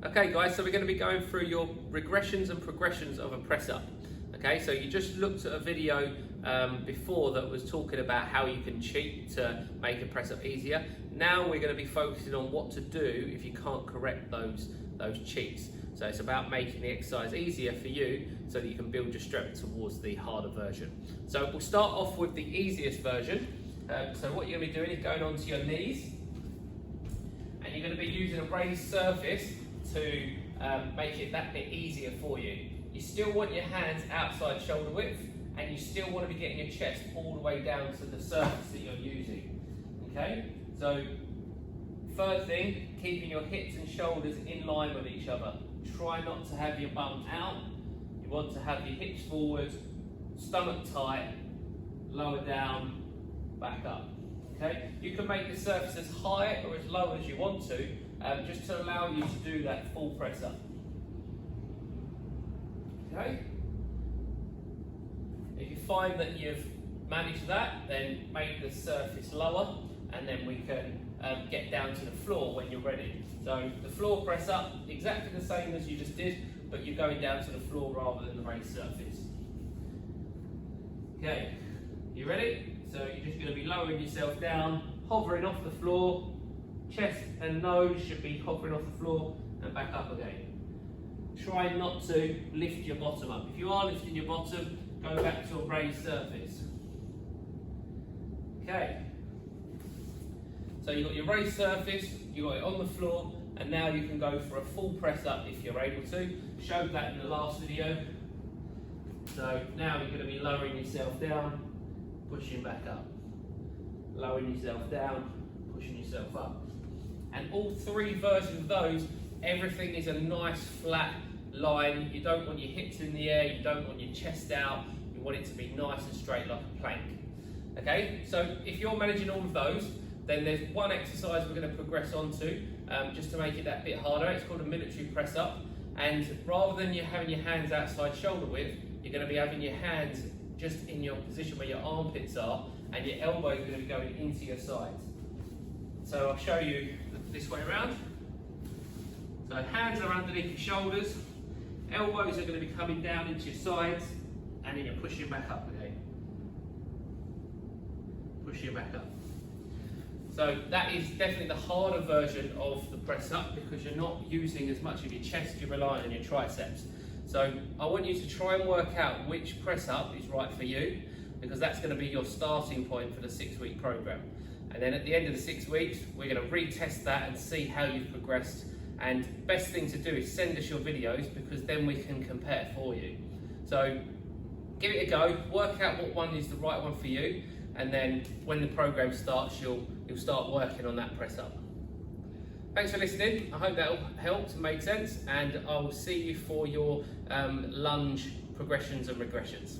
Okay guys, so we're going to be going through your regressions and progressions of a press up. Okay, so you just looked at a video before that was talking about how you can cheat to make a press up easier. Now we're going to be focusing on what to do if you can't correct those cheats. So it's about making the exercise easier for you so that you can build your strength towards the harder version. So we'll start off with the easiest version. So what you're going to be doing is going onto your knees, and you're going to be using a raised surface to make it that bit easier for you. You still want your hands outside shoulder width, and you still want to be getting your chest all the way down to the surface that you're using. Okay, so third thing, keeping your hips and shoulders in line with each other. Try not to have your bum out. You want to have your hips forward, stomach tight, lower down, back up. Okay, you can make the surface as high or as low as you want to, just to allow you to do that full press up. Okay. If you find that you've managed that, then make the surface lower, and then we can get down to the floor when you're ready. So the floor press up, exactly the same as you just did, but you're going down to the floor rather than the raised surface. Okay, you ready? So you're just going to be lowering yourself down, hovering off the floor. Chest and nose should be hovering off the floor and back up again. Try not to lift your bottom up. If you are lifting your bottom, go back to a raised surface. Okay. So you've got your raised surface, you've got it on the floor, and now you can go for a full press up if you're able to. Showed that in the last video. So now you're going to be lowering yourself down, pushing back up. Lowering yourself down, pushing yourself up. And all three versions of those, everything is a nice flat line. You don't want your hips in the air, you don't want your chest out, you want it to be nice and straight like a plank. Okay, so if you're managing all of those, then there's one exercise we're going to progress on to, just to make it that bit harder. It's called a military press up, and rather than you having your hands outside shoulder width, you're going to be having your hands just in your position where your armpits are, and your elbows are going to be going into your sides. So I'll show you this way around. So hands are underneath your shoulders, elbows are going to be coming down into your sides, and then you're pushing back up again. Pushing back up. So that is definitely the harder version of the press up because you're not using as much of your chest, you're relying on your triceps. So I want you to try and work out which press up is right for you, because that's going to be your starting point for the 6-week program. And then at the end of the 6 weeks, we're going to retest that and see how you've progressed. And best thing to do is send us your videos, because then we can compare for you. So give it a go, work out what one is the right one for you, and then when the program starts, you'll start working on that press up. Thanks for listening. I hope that helped and made sense, and I will see you for your lunge progressions and regressions.